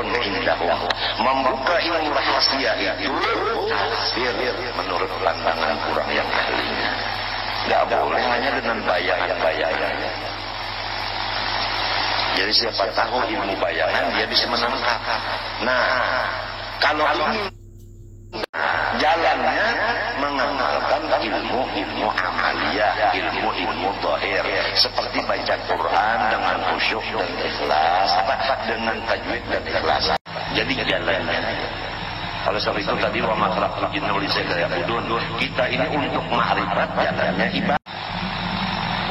sirrun indahum. Membuka ilmu rahasia itu kafir menurut pandangan kurang yang ahlinya. Nggak boleh hanya dengan bayangan-bayangan. Jadi siapa tahu ilmu bayangan dia bisa menangkap. Nah, kalau ini jalannya mengamalkan ilmu amaliyah, ilmu zahir, seperti baca Quran dengan khusyuk dan ikhlas, dengan tajwid dan ikhlas. Jadi jalannya. Oleh sebab itu tadi wa ma khalaqtul jinna wal insa illa liya'budun. Kita ini untuk ma'rifat jalannya ibadah.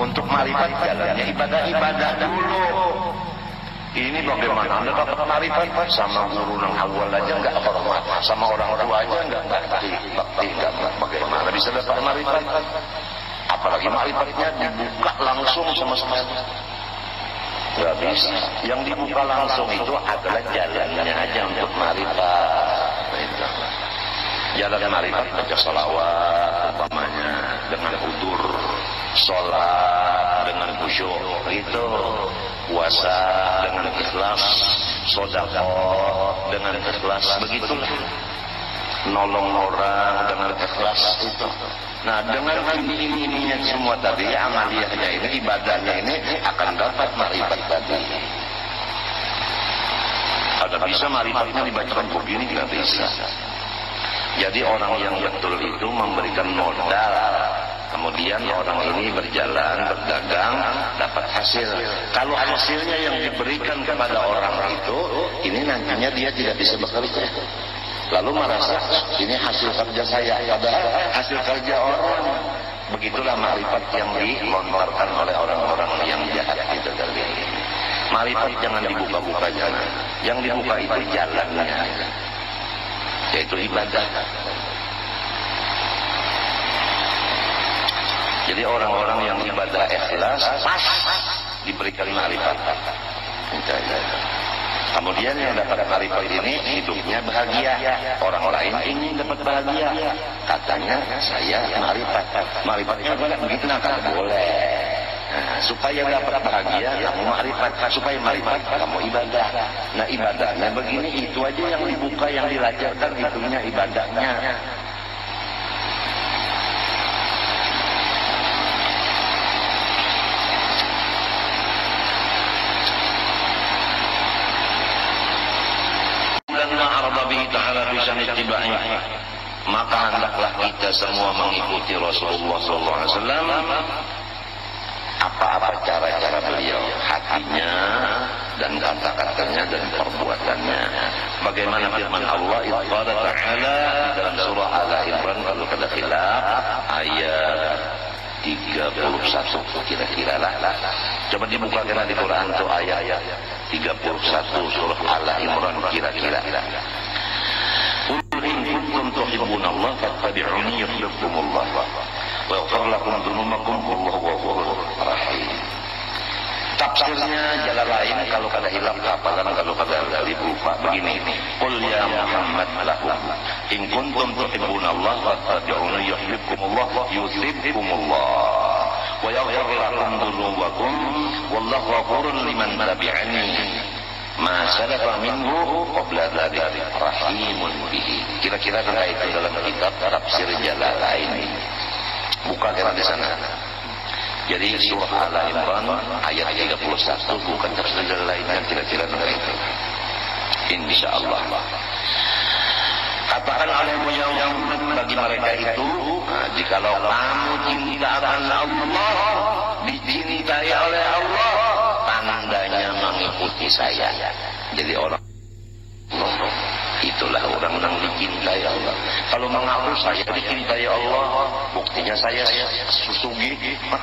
Untuk ma'rifat jalannya ibadah dulu. Ini bagaimana Anda dapat ma'rifat? Sama guru yang awal aja enggak hormat, sama orang tua aja enggak bakti enggak. Bagaimana bisa dapat ma'rifat? Apalagi ma'rifatnya dibuka langsung sama sekali. Enggak bisa. Yang dibuka langsung itu adalah jalannya aja untuk ma'rifat. Jalan ma'rifat baca sholawat umpamanya dengan hudur, sholat dengan khusyuk itu, puasa dengan ikhlas, sedekah dengan ikhlas, begitulah. Nolong orang dengan ikhlas itu. Nah, dengan ini semua tadi, amaliyahnya ini, ibadahnya ini akan dapat ma'rifat tadi. Ada bisa ma'rifatnya dibacakan begini, tidak bisa. Jadi orang yang betul itu memberikan modal, kemudian orang ini berjalan, berdagang, dapat hasil. Kalau hasilnya yang diberikan kepada orang itu, ini nantinya dia tidak bisa bekerja. Lalu merasa ini hasil kerja saya, padahal hasil kerja orang. Begitulah ma'rifat yang dilontarkan oleh orang-orang yang jahat itu tadi. Ma'rifat jangan dibuka-buka, jangan. Yang dibuka itu jalannya, yaitu ibadah. Jadi orang-orang yang ibadah ikhlas pas diberikan ma'rifat. Kemudian yang dapat ma'rifat ini hidupnya bahagia. Orang lain ingin dapat bahagia, katanya saya ma'rifat. Ma'rifatnya begitu, nah kata boleh. Nah, supaya dapat bahagia kamu ma'rifat, supaya ma'rifat kamu ibadah. Nah, ibadahnya begini, itu aja yang dibuka, yang dilajarkan itunya ibadahnya. Maka hendaklah kita semua mengikuti Rasulullah SAW. Apa-apa cara-cara beliau, hatinya dan kata-katanya dan perbuatannya. Bagaimana firman Allah Ta'ala dalam surah Al-Imran kalau pada khilaf ayat 31 kira-kira lah. Coba dibuka kira di Quran itu ayat 31 surah Al-Imran kira-kira. Qul in kuntum tuhibbunallah fattabi'uni yuhibbukumullah wa yaghfir lakum dzunubakum wallahu ghafurur rahim. Tafsirnya jalan lain kalau kada hilaf hafalan, kalau kada lupa begini. Qul ya Muhammad lahum in kuntum tuhibbunallah fattabi'uni yuhibbukumullah yuhibbukumullah wa yaghfir lakum dzunubakum wallahu ghafurun liman tabi'ani ma salafa minhu qabla dzalik rahimun bihi. Kira-kira itu dalam kitab tafsir Jalalain. Buka kira di sana. Jadi surah Al-Imran ayat 31 bukan tafsir Jalalain, kira-kira itu. Insyaallah. Katakan oleh Muhammad bagi mereka itu, jikalau kamu cinta akan Allah, dicintai oleh Allah, tandanya mengikuti saya. Jadi orang itulah orang yang dicintai Allah. Kalau mengaku saya dicintai Allah, buktinya saya susugi,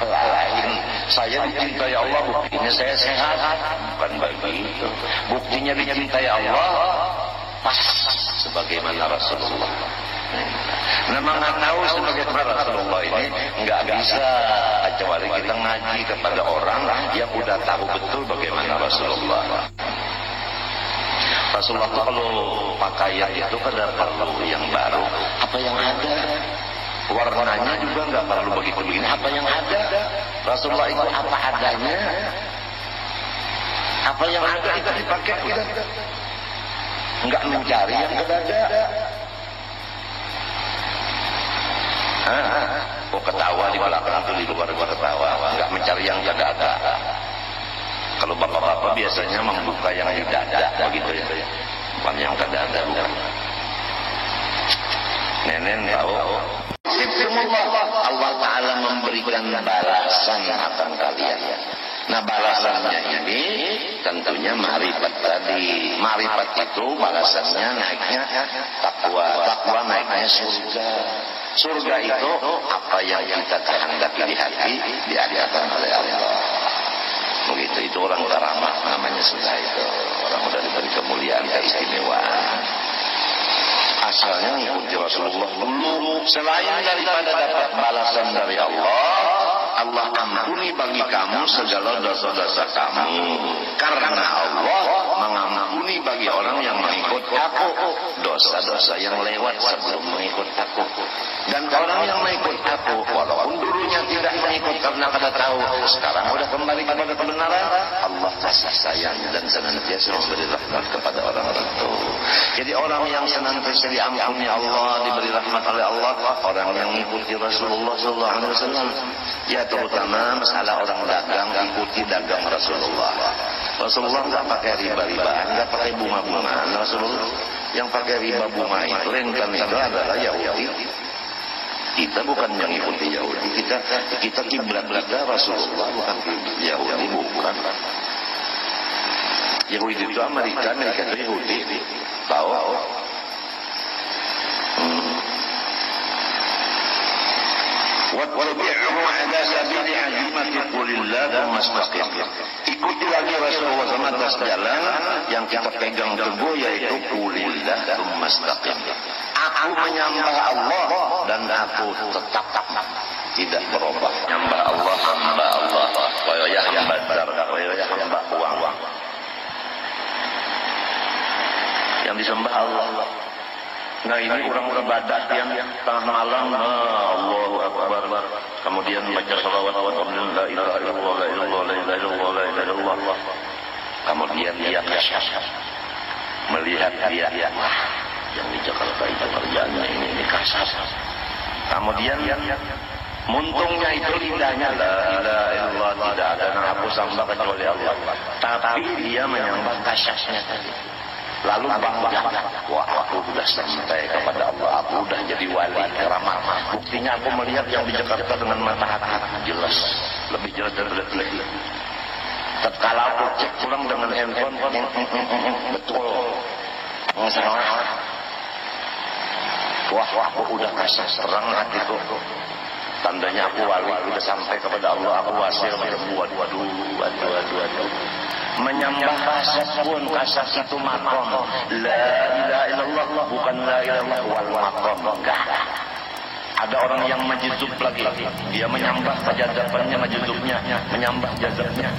lain. Saya dicintai Allah, buktinya saya sehat. Bukan begitu. Buktinya dicintai Allah pas sebagaimana Rasulullah. Nah, mengetahui sebagaimana Rasulullah ini nggak bisa kecuali kita ngaji kepada orang yang udah tahu betul bagaimana Rasulullah. Rasulullah kalau pakaian itu kada perlu yang baru, apa yang ada. Warnanya juga nggak perlu begitu begini, apa yang ada. Rasulullah itu apa adanya, apa yang ada itu dipakai udah. mencari yang ke dada. Oh ketawa di belakang tuh, di luar ketawa, nggak mencari yang ke dada. Kalau bapak-bapak biasanya membuka yang di dada begitu ya, bukan yang ke dada, bukan. Nenek tahu Allah Ta'ala memberikan balasan akan kalian. Nah balasannya ini tentunya ma'rifat tadi. Ma'rifat itu balasannya naiknya takwa. Takwa naiknya surga. Surga itu apa yang kita kehendaki di hati diadakan oleh Allah. Begitu, itu orang karamah namanya surga itu. Orang udah diberi kemuliaan, keistimewaan. Asalnya mengikuti Rasulullah dulu. Selain daripada dapat balasan dari Allah, Allah ampuni bagi kamu segala dosa-dosa kamu. Karena Allah mengampuni bagi orang yang mengikut aku dosa-dosa yang lewat sebelum mengikut aku. Dan orang yang mengikut aku, walaupun dulunya tidak mengikut karena kada tahu, sekarang sudah kembali kepada kebenaran, Allah kasih sayang dan senantiasa memberi rahmat kepada orang-orang itu. Jadi orang yang senantiasa diampuni Allah, diberi rahmat oleh Allah, orang yang mengikuti Rasulullah SAW. Ya terutama masalah orang dagang, ikuti dagang Rasulullah. Rasulullah nggak pakai riba-ribaan, nggak pakai bunga-bungaan. Rasulullah yang pakai riba bunga itu rentan itu adalah Yahudi. Kita bukan mengikuti Yahudi, kita kiblat kita Rasulullah, bukan Yahudi, bukan. Yahudi itu Amerika itu Yahudi. Tahu? Wattabi'uhu ala sabili azimati qulillah thumma istaqim. Ikuti lagi Rasulullah sama atas jalan yang kita pegang teguh, yaitu qulillah thumma istaqim. Aku menyembah Allah dan aku tetap tidak berubah. Menyembah Allah, hamba Allah. Wa ya hamba dar, wa ya hamba uang. Yang disembah Allah. Nah ini orang ibadah yang tengah malam, Allahu Akbar, kemudian baca salawat la ilaha illallah, la ilaha illallah, la ilaha illallah, la ilaha illallah. Kemudian dia kasyaf melihat dia yang di Jakarta itu kerjaannya ini kasar. Kemudian muntungnya itu lidahnya la ilaha illallah, tidak ada yang aku sembah kecuali Allah. Tapi dia menyembah kasyafnya tadi. Lalu bangga, wah aku sudah sampai kepada Allah, aku sudah jadi wali keramat. Buktinya aku melihat yang di Jakarta dengan mata hati jelas, lebih jelas dan lebih. Tatkala aku cek pulang dengan handphone, betul, salah. Wah aku udah kasih terang hatiku. Tandanya aku wali, udah sampai kepada Allah, aku wasil. Waduh. Menyembah kasat pun, kasat itu makom. La ilaha illallah, bukan la ilaha wal makom. Enggak. Ada orang yang majuzub lagi. Dia menyembah jazabnya, majuzubnya, menyembah jazabnya.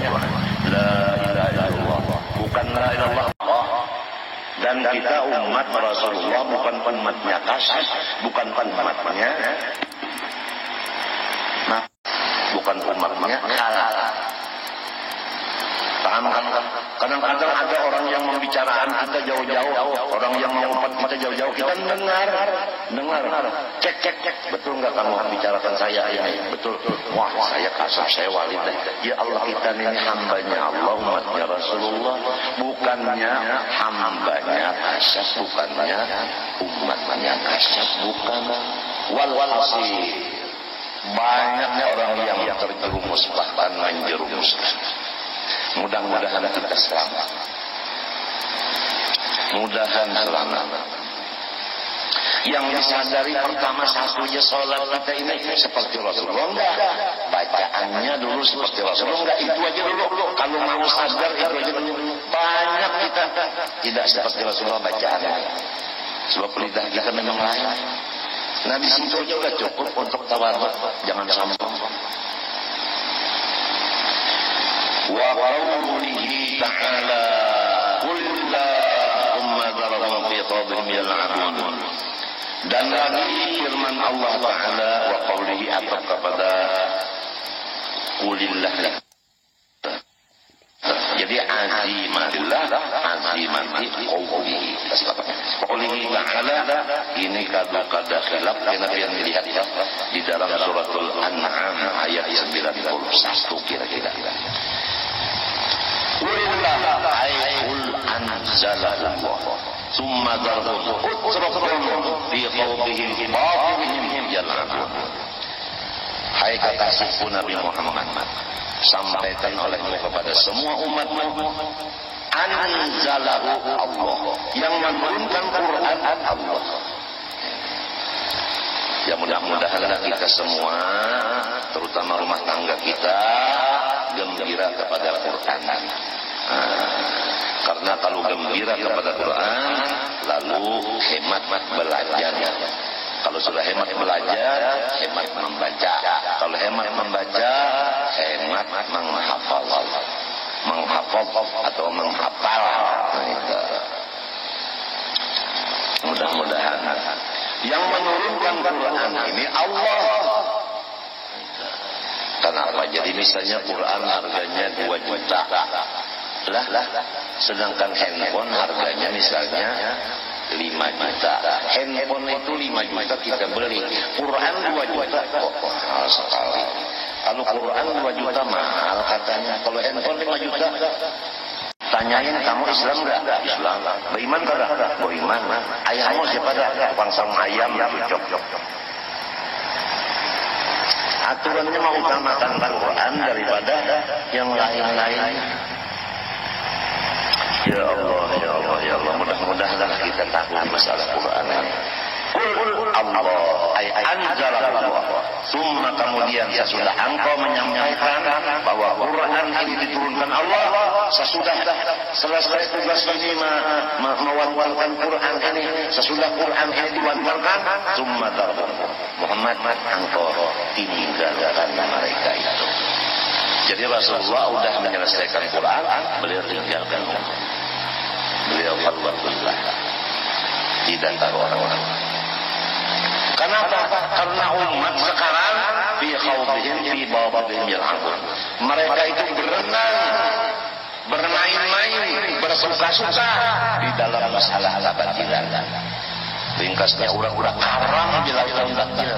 La ilaha illallah, bukan la ilaha. Dan kita umat Rasulullah, bukan umatnya kasat, bukan umatnya, bukan umatnya halal. Kadang-kadang ada orang yang membicarakan kita jauh-jauh, orang yang mengumpat kita jauh-jauh, kita dengar, cek, betul nggak kamu bicarakan saya ini? Betul. Wah saya kasar, saya wali deh. Ya Allah, kita ini hambanya Allah, umatnya Rasulullah, bukannya hambanya kasar, bukannya umatnya kasar, bukan. Walhasil banyaknya orang yang terjerumus bahkan menjerumuskan. Mudah-mudahan kita selamat. Mudahan selamat. Yang disadari pertama satu aja sholat kita ini seperti Rasulullah enggak? Bacaannya dulu seperti Rasulullah enggak? Itu aja dulu. Kalau mau sadar itu aja dulu. Banyak kita tidak seperti Rasulullah bacaannya. Sebab lidah kita memang lain. Nah di situ aja udah cukup untuk tawadhu. Jangan sombong. Wa qawlihi ta'ala qul Allahumma dharahum fi qadrim yal'abun. Dan lagi firman Allah Ta'ala wa qawlihi atau kepada qulillah. Jadi azimatillah azimati qawlihi. Ta'ala ini kada khilaf karena yang dilihat di dalam suratul An'am ayat 91 kira-kira. Qulillah qul anzalallah thumma darhum utrafhum fi qawbihim batilihim yal'abun. Hai kekasihku Nabi Muhammad, sampaikan olehmu kepada semua umatmu, anzalahu Allah, yang menurunkan Quran Allah. Ya mudah-mudahan kita semua, terutama rumah tangga kita, gembira kepada Quran. Karena kalau gembira kepada Quran, lalu hemat belajar. Kalau sudah hemat belajar, hemat membaca. Kalau hemat membaca, hemat menghafal atau menghafal. Mudah-mudahan yang menurunkan Quran ini Allah. Kenapa? Jadi misalnya Quran harganya 2 juta. Sedangkan handphone harganya misalnya 5 juta. Handphone itu 5 juta kita beli. Quran 2 juta kok mahal sekali. Kalau Quran 2 juta mahal katanya. Kalau handphone 5 juta. Tanyain, kamu Islam enggak? Islam. Beriman enggak? Beriman. Ayahmu siapa dah? Tukang sama ayam cocok. Aturannya mau utamakan Quran daripada yang lain-lain. Ya Allah, ya Allah, ya Allah. Mudah-mudahan kita tahu masalah Quran ini. Allah ay anzalallah. Summa kemudian sesudah engkau menyampaikan bahwa Quran ini diturunkan Allah, sesudah selesai tugas ini mewantarkan Quran ini, sesudah Quran ini diwantarkan, summa darhum Muhammad engkau tinggalkan mereka itu. Jadi Rasulullah sudah menyelesaikan Quran, beliau tinggalkan. Beliau alhamdulillah tidak tahu orang-orang. Kenapa? Karena umat sekarang fi khawdihim fi babihim yal'abun. Mereka itu berenang, bermain-main, bersuka-suka di dalam masalah kebatilan. Ringkasnya urak-urak haram di lautan batil.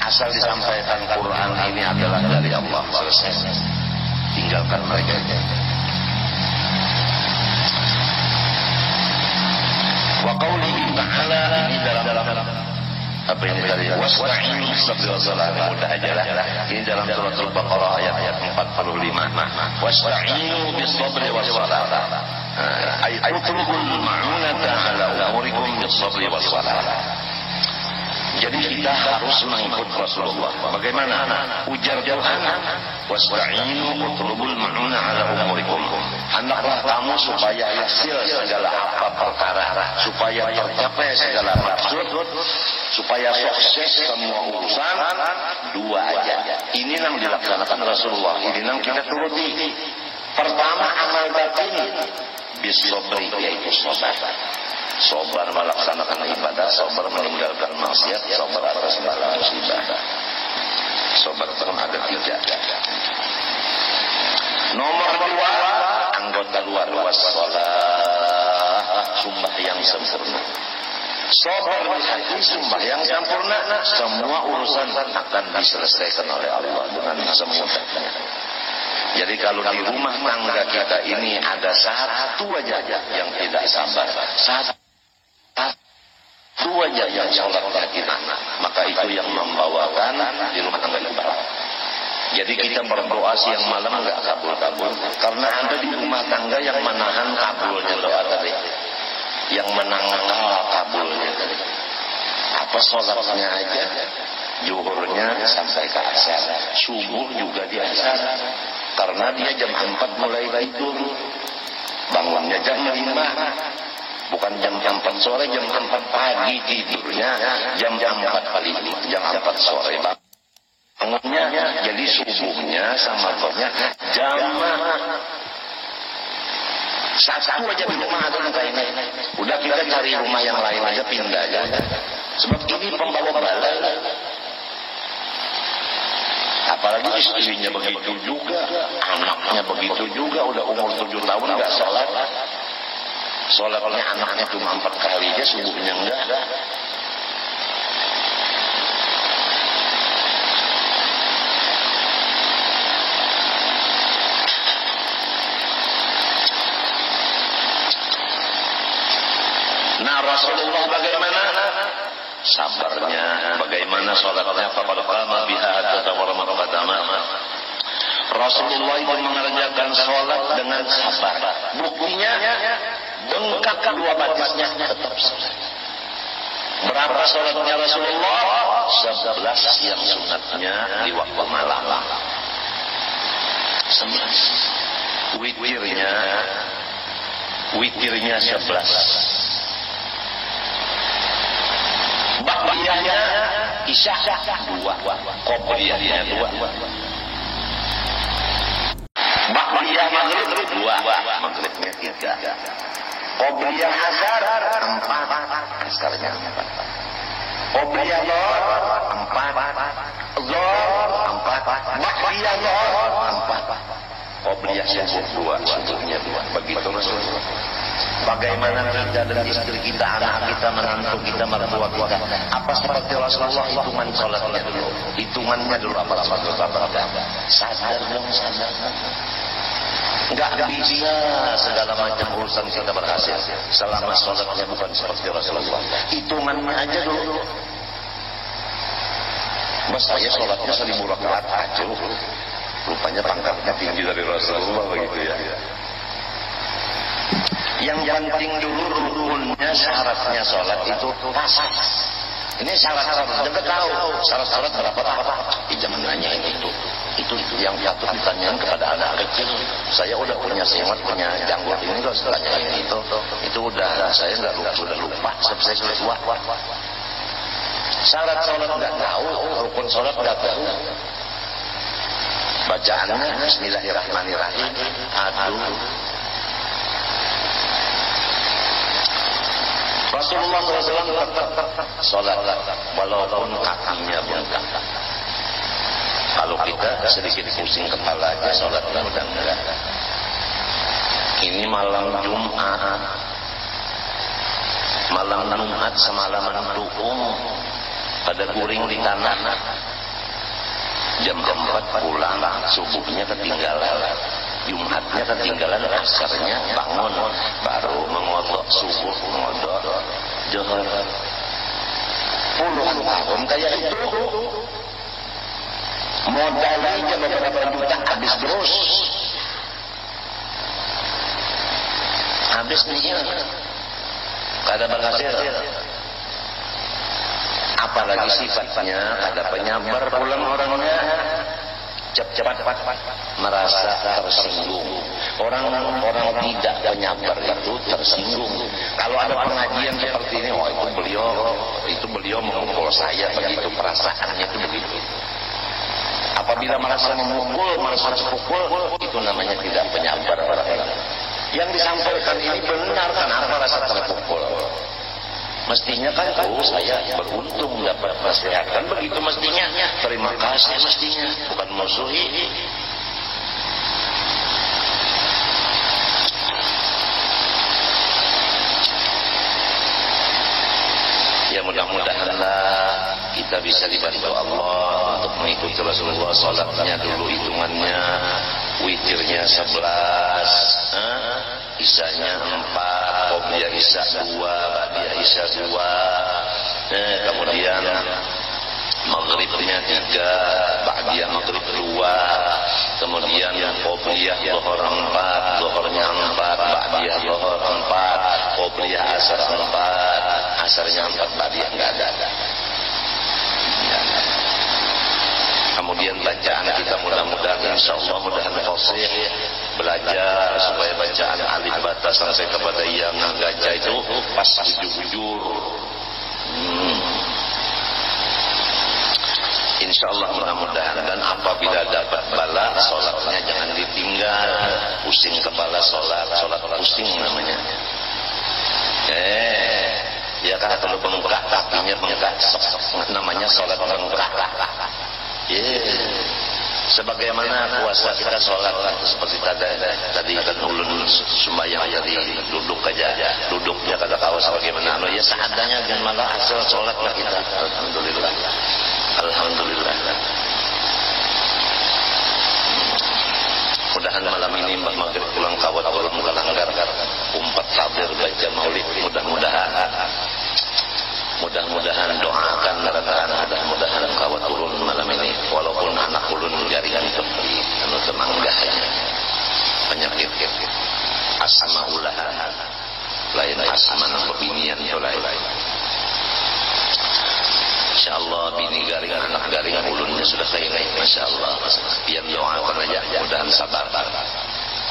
Asal disampaikan Quran ini adalah dari Allah, selesai. Tinggalkan mereka. Wa qawlihi ta'ala, ini dalam apa yang tadi wasta'inu bis-sabri was-salah, mudah aja lah. Ini dalam surat Al-Baqarah ayat 45. Wasta'inu bis-sabri was-salah. Ay utlubul ma'unata 'ala umurikum bis-sabri was-salah. Jadi kita harus mengikut Rasulullah. Bagaimana? Ujar Quran, wasta'inu utlubul ma'una 'ala umurikum. Hendaklah kamu supaya hasil segala apa perkara, supaya tercapai segala maksud, supaya sukses semua urusan, 2 aja. Ini yang dilaksanakan Rasulullah, ini yang kita turuti. Pertama, amal batin bis-sabri, yaitu sabar. Sabar melaksanakan ibadah, sabar meninggalkan maksiat, sabar atas segala musibah. Sabar itu ada 3. Nomor 2, anggota luar wassalah, sembahyang sempurna. Sabar di hati, sembahyang sempurna, semua urusan akan diselesaikan oleh Allah dengan semudahnya. Jadi kalau di rumah tangga kita ini ada satu aja yang tidak sabar, satu aja yang sholatnya kita, maka itu yang membawakan di rumah tangga kita. Jadi kita berdoa siang malam enggak kabul-kabul, karena ada di rumah tangga yang menahan kabulnya doa tadi, yang menangkal kabulnya tadi. Apa sholatnya aja, zuhurnya sampai ke asar, subuh juga di asar, karena dia jam 4 mulai tidur, bangunnya jam 5. Bukan jam 4 sore, jam 4 pagi tidurnya, jam 4 pagi, jam 4 sore bangunnya. Jadi subuhnya sama zuhurnya jamaah. Satu aja di rumah ada kayak ini. Udah kita cari rumah yang lain aja, pindah aja. Sebab ini pembawa bala. Apalagi istrinya begitu juga, anaknya begitu juga, udah umur 7 tahun nggak sholat. Sholatnya anaknya cuma 4 kali aja, subuhnya enggak. Nah, Rasulullah bagaimana? Sabarnya, bagaimana sholatnya? Faqad qama biha tatawarrama qadama. Rasulullah itu mengerjakan sholat dengan sabar. Buktinya bengkak kedua batisnya tetap sholat. Berapa sholatnya Rasulullah? 11 yang sunatnya di waktu malam. 11. Witirnya 11. Ba'diyahnya Isya 2, Qobliyahnya 2. Ba'diyah maghrib 2, maghribnya 3. Qobliyah asar 4, asarnya 4. Qobliyah zuhur 4, zuhur 4, ba'diyah zuhur 4. Qobliyah subuh 2, subuhnya 2. Begitu Rasulullah. Bagaimana kita dan istri kita, anak kita, menantu kita, mertua kita, apa seperti Rasulullah? Hitungan sholatnya dulu, hitungannya dulu apa seperti Rasulullah? Sadar dong, sadar. Enggak bisa segala macam urusan kita berhasil selama sholatnya bukan seperti Rasulullah. Hitungannya aja dulu. Mas saya sholatnya 1000 rakaat aja. Rupanya pangkatnya tinggi dari Rasulullah begitu ya. Yang penting dulu rukunnya, syaratnya sholat itu pas. Ini syarat-syarat, jangan tahu syarat-syarat berapa. Jangan nanya itu yang patut ditanyakan kepada anak kecil. Saya udah punya semat, punya janggut ini, gak usah tanyain itu udah saya nggak lupa. Saya sudah tua. Syarat sholat nggak tahu, rukun sholat nggak tahu. Bacaannya Bismillahirrahmanirrahim. Aduh. Rasulullah SAW tetap sholat walaupun kakinya bengkak. Kalau kita sedikit pusing kepala aja sholatnya udah enggak. Ini malam Jumat, semalaman tuung pada guring di tanah. Jam 4 pulang, subuhnya ketinggalan. Jumatnya ketinggalan, asarnya bangun, baru mengodok subuh, mengodok zuhur. Puluhan tahun kayak itu, modalnya beberapa juta habis terus, habis nih, kada berhasil. Apalagi sifatnya kada penyabar, pulang orangnya cepat merasa tersinggung. Orang tidak penyabar itu tersinggung. Kalau ada pengajian seperti ini, oh itu beliau memukul saya, begitu perasaannya itu begitu. Apabila merasa memukul, merasa terpukul, itu namanya tidak penyabar. Yang disampaikan ini benar, kenapa rasa terpukul? Mestinya kan saya beruntung dapat nasihat, kan begitu mestinya. Terima kasih mestinya, bukan musuhi. Ya mudah-mudahanlah kita bisa dibantu Allah untuk mengikuti Rasulullah. Salatnya dulu hitungannya, witirnya 11, Isanya 4, Qobliyah Isya 2, Ba'diyah Isya 2, kemudian Maghribnya 3, Ba'diyah Maghrib 2, kemudian Qobliyah Zuhur 4, Zuhurnya 4, Ba'diyah Zuhur 4, Qobliyah Asar 4, Asarnya 4, Ba'diyah nggak ada. Kemudian bacaan kita mudah-mudahan insyaallah mudah-mudahan fasih, belajar supaya bacaan alif batas sampai kepada yang gajah itu pas jujur. Insyaallah mudah-mudahan. Dan apabila dapat bala, sholatnya jangan ditinggal. Pusing kepala sholat pusing namanya. Ya kan kalau bengkak kakinya bengkak, namanya sholat bengkak. Sebagaimana puasa kita sholat seperti tadi kan ulun sembahyang jadi duduk aja, duduknya kata kau sebagaimana ya seadanya dan malah hasil sholatlah kita. Alhamdulillah, alhamdulillah. Mudahan malam ini Mbak Maghrib pulang kawat ulun melanggar umpat tabir baca maulid, mudah-mudahan doakan rekan, mudah-mudahan kawat turun malam ini walaupun anak ulun jaringan tepi anu temanggahnya penyakit asma ulahan lain asma bebinian to lain. Insyaallah bini garing anak garing ulunnya sudah kairai masyaallah. Pian doakan aja mudahan sabar.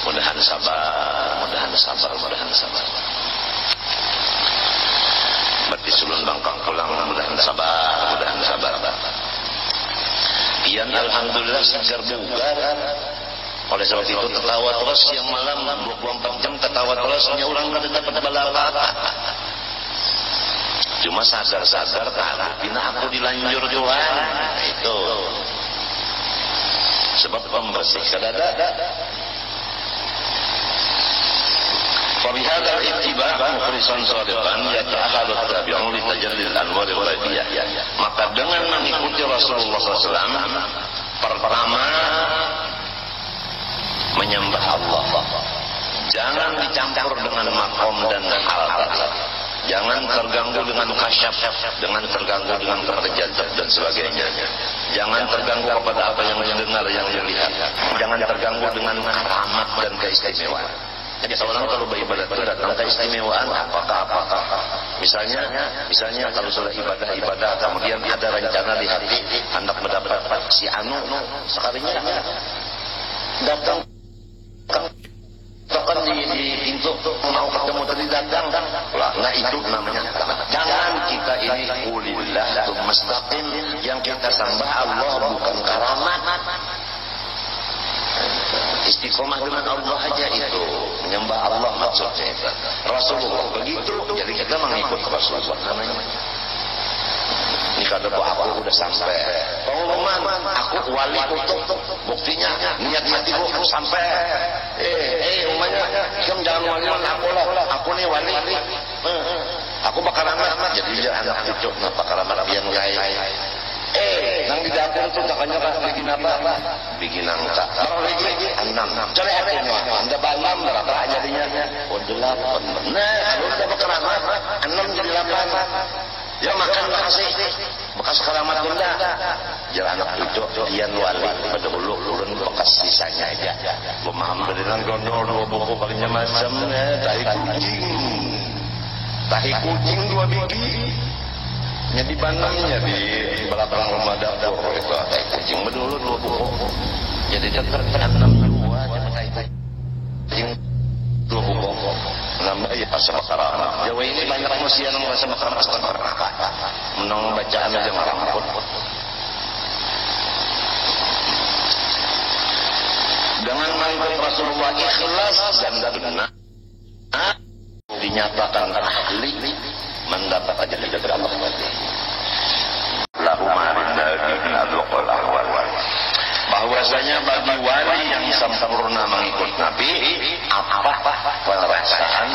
Mudahan sabar. Berarti sulun bangkang pulang mudahan sabar. Pian alhamdulillah segar bugar. Oleh sebab itu tertawa terus yang malam 24 jam tertawa terusnya orang kada dapat balapa. Cuma sadar-sadar takut aku dilanjur Tuhan. Itu sebab pembersih kadada. Fabihadal ittiba' mukhlisan shadiqan yata'ahadu tabi'un li tajallil anwar al-ghaibiyah. Maka dengan mengikuti Rasulullah SAW, pertama menyembah Allah. Jangan dicampur dengan makom dan hal-hal. Jangan terganggu dengan kasyaf, jangan terganggu dengan keperjatan dan sebagainya. Jangan terganggu kepada apa yang mendengar, yang melihat. Jangan terganggu dengan keramat dan keistimewaan. Jadi seorang kalau beribadah itu datang keistimewaan apakah. Misalnya kalau sudah ibadah kemudian ada rencana di hati hendak mendapat si anu sekalinya datang tokan di pintu mau ketemu tadi datang nah itu namanya jangan kita ini ulillah mustaqim yang kita sembah Allah bukan karamat. Istiqomah dengan Allah aja itu menyembah Allah maksudnya Rasulullah begitu jadi kita mengikut Rasulullah namanya. Ini kada aku udah sampai pengumuman aku wali kutub buktinya niat hatiku sampai umumnya jangan wali aku nih wali aku bakal amat jadi dia anak cucu bakal amat yang lain nang di dapur tuh takanya bikin apa bikin angka lagi 6 cari hatinya anda banam berapa jadinya 8 nah udah bakal amat 6 jadi 8 ya makan kasih bekas keramat bunda jalan anak cucu dian wali pada ulu ulun bekas sisanya aja pemaham dengan gondol 2 buku palingnya macam tahi kucing 2 biji nya di banamnya di belakang rumah dapur itu tahi kucing bedulu 2 buku jadi tetap 6 2 tahi kucing 2 buku nambah ya pas bakaran Jawa ini banyak manusia yang merasa bakaran pas menang bacaan aja ngaramput dengan mengikuti Rasulullah ikhlas dan benar dinyatakan ahli mendapat aja tidak berapa lahu ma'rinda bin adwaqal ahwal bahwasanya bagi wali yang sempurna mengikut Nabi apa perasaan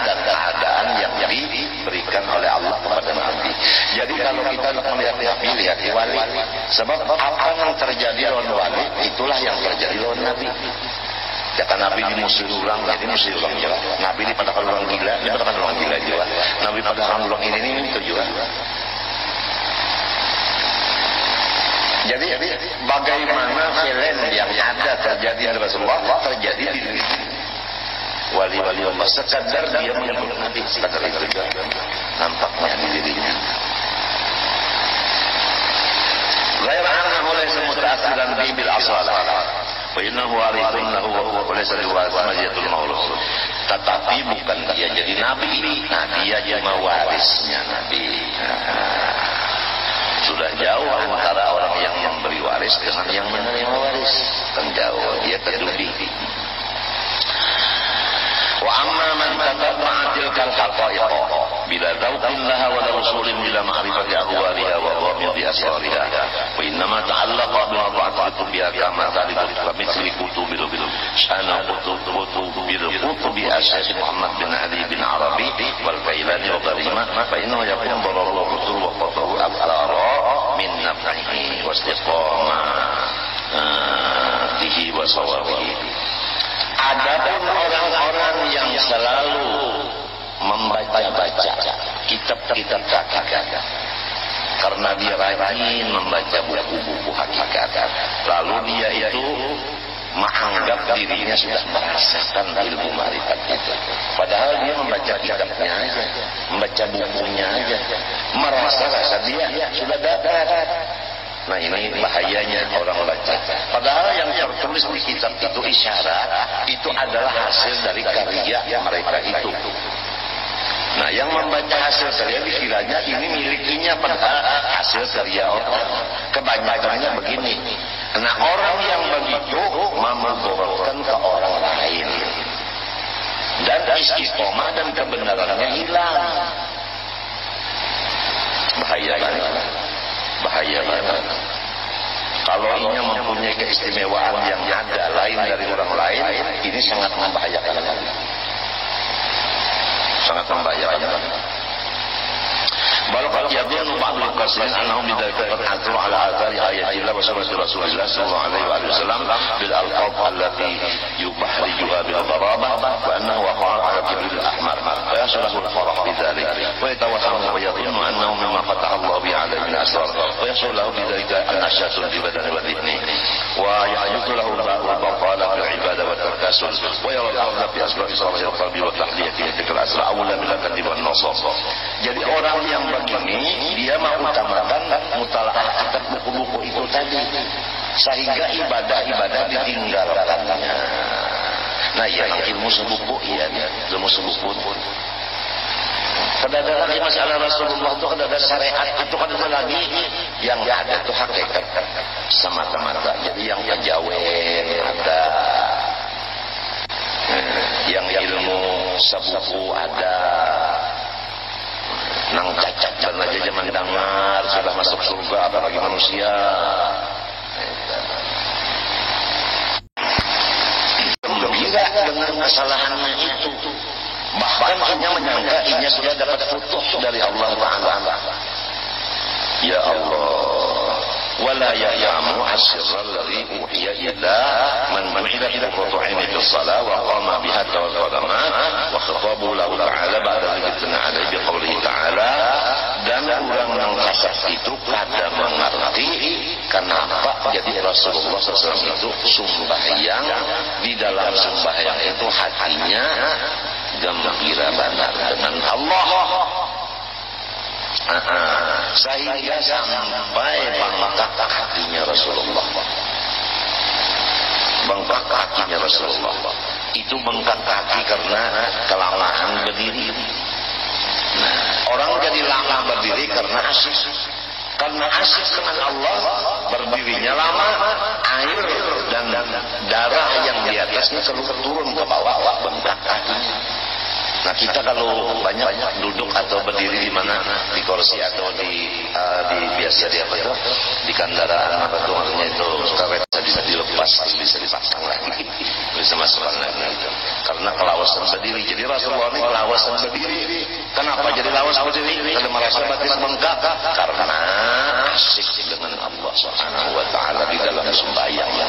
dan keadaan yang diberikan oleh Allah kepada Nabi. Jadi kalau kita melihat Nabi lihat wali sebab apa yang terjadi lawan wali itulah yang terjadi lawan Nabi. Kata Nabi dimusuhi orang, jadi musuhi orang juga. Nabi dipadakan orang gila, dipadakan orang gila juga. Nabi padakan orang ini tujuan. Jadi bagaimana film yang ada terjadi di Rasulullah terjadi di diri wali-wali Allah sekadar dia menyebut Nabi sekadar itu juga nampaknya di dirinya. Ghair annahu laysa muta'assiran bi bil asalah wa innahu warithun lahu wa laysa liwarisatul maulud. Tetapi bukan dia jadi nabi, nah dia cuma warisnya Nabi. Sudah jauh antara orang yang memberi waris dengan yang menerima waris. Kan jauh, dia kedudi. Wa amma man tatabba'a tilkal haqa'iq bila dzauqin laha wa rasulin bila ma'rifati ahwaliha wa ghamidi asrariha wa innama ta'allaqa bima ta'attu biha kama talibu mithli kutubil syana kutubil kutubi asy-Syaikh Muhammad bin Ali bin Arabi wal Failani wa ghairihima fa innahu yakun dararul qutur wa qatahu al-ara min naf'ihi wa istiqamatihi wa sawabihi. Adapun orang-orang yang selalu membaca-baca kitab-kitab hakikat karena dia rajin membaca buku-buku hakikat, lalu dia itu menganggap dirinya sudah merasakan ilmu ma'rifat itu, padahal dia membaca kitabnya aja, membaca bukunya aja, merasa dia sudah dapat. Nah, ini bahayanya orang baca. Padahal yang tertulis di kitab itu isyarat, itu adalah hasil dari karya mereka itu. Nah, yang membaca hasil karya dikiranya ini milikinya, padahal hasil karya orang. Kebanyakannya begini. Nah, orang yang begitu memudorotkan ke orang lain. Dan istiqomah dan kebenarannya hilang. Bahaya banget. Bahaya banget. Kalau ini mempunyai keistimewaan yang ada lain dari orang lain, ini sangat membahayakan. Sangat membahayakan. Balqad yadhunnu ba'dul qasirin annahum bidzalika qad atlu ala athari ayatillah wa sunnati Rasulillah sallallahu alaihi wasallam bil alqab allati yubahriju bil darabah wa annahu waqa'a ala jibril al-ahmar wa yaslahu al-farah bidzalik wa yatawahhamu wa yadhunnu annahu mimma fataha Allah bi alaihi min asrar wa yaslahu bidzalika an-nashatul bi badani wa dhihni wa ya'yutu lahu al-baqala bil ibadah wa tarkasul wa yara al-ardha fi asrar isra'il qalbi wa tahdiyati tilka al-asra awla min al-kadhib wan nasab. Jadi orang yang begini dia mengutamakan mutalaah kitab buku-buku itu tadi, sehingga ibadah-ibadah ditinggalkannya. Nah, ya ilmu sebuku, ya ilmu sebuku. Kada ada lagi masalah Rasulullah itu, kada ada syariat itu, kada ada lagi yang ada itu hakikat semata-mata. Jadi yang kejawen ada, yang ilmu sebuku ada. Nang cacat dan aja zaman dengar sudah masuk surga, apalagi manusia. Gembira dengan kesalahannya itu, bahkan hanya menyangka inya sudah dapat futuh dari Allah Ta'ala. Ya Allah, wala ya'lamu asirral ladzi uhiya illa man mu'idat qutu'ini bis salah wa qama biha tawakkama wa khatabu lahu ta'ala ba'da dzikrin 'alaihi bi qoulihi ta'ala. Dan orang yang kasar itu kada mengerti kenapa jadi Rasulullah SAW itu sembahyang, di dalam sembahyang itu hatinya gembira benar dengan Allah. Sehingga sampai bengkak kakinya Rasulullah. Bengkak kakinya Rasulullah. Itu bengkak kaki karena kelelahan berdiri. Orang jadi lama berdiri karena asyik. Karena asyik dengan Allah, berdirinya lama, air dan darah yang di atasnya turun ke bawah, bengkak kakinya. Nah, kita kalau banyak duduk atau berdiri di mana, di kursi atau di biasa di apa itu, di kendaraan apa itu, maksudnya itu karet bisa dilepas, bisa dipasang lagi, bisa masukkan lagi itu. Karena kelawasan berdiri. Jadi Rasulullah ini kelawasan berdiri. Kenapa jadi lawas berdiri? Karena merasa batin bengkak karena asyik dengan Allah Subhanahu wa taala di dalam sembahyangnya.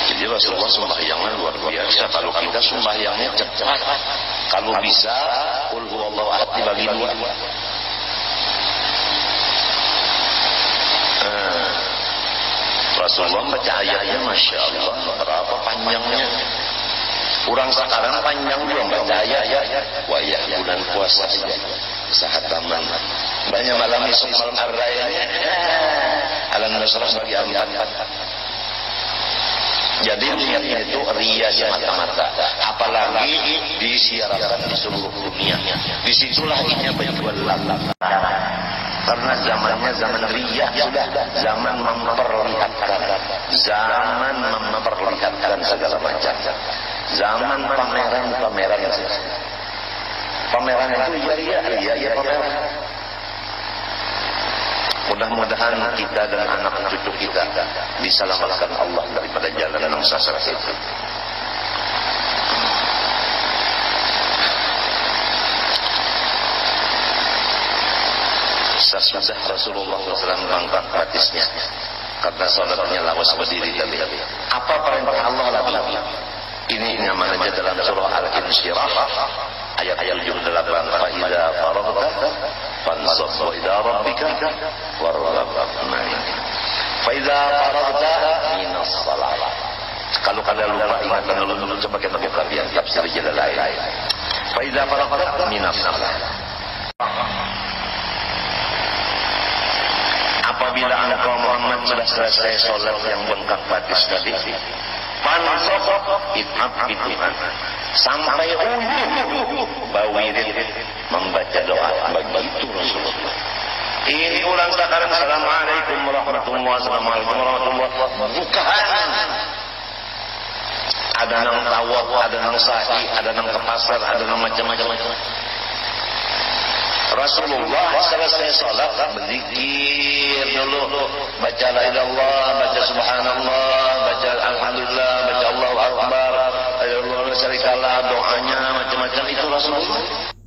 Jadi Rasulullah sembahyangnya luar biasa. Kalau kita sembahyangnya cepat, kalau bisa qul huwallahu ahad dibagi dua. Rasulullah baca ayatnya Masya Allah, berapa panjangnya. Orang sekarang panjang belum baca ayat. Wah ya, bulan puasa saja sahataman banyak malam esok malam ar-rayanya alam nasrah bagi ampat. Jadi niatnya itu ria semata-mata, apalagi disiarkan di seluruh dunia. Disitulah inya berjual lalang. Karena zamannya zaman ria sudah, zaman memperlihatkan segala macam. Zaman pameran yang pameran itu iya pameran. Mudah-mudahan kita dan anak cucu kita diselamatkan Allah daripada jalan yang sesat itu. Sesudah Rasulullah SAW mengangkat batisnya karena salatnya lawas berdiri tadi. Apa perintah Allah lagi? Ini namanya dalam surah Al-Insyirah ayat 78. Fa idza faragta fansab wa ila rabbika warghab. Fa idza faragta minas shalah. Kalau kalian lupa ingatkan dulu coba kita buka biar tafsir Jalalain. Fa idza faragta minas shalah. Apabila engkau Muhammad sudah selesai sholat yang bengkak batis tadi, fansab it'ab sampai bau wirid membaca doa. Begitu Rasulullah. Ini ulang sekarang. Assalamualaikum warahmatullahi wabarakatuh. Bukan. Ada nang tawaf, ada nang sa'i, ada nang ke pasar, ada nang macam-macam. Rasulullah selesai salat berzikir dulu, baca la ilaha illallah, baca subhanallah, baca alhamdulillah, baca Allahu akbar, Allah syarikalah, doanya macam-macam itu Rasulullah.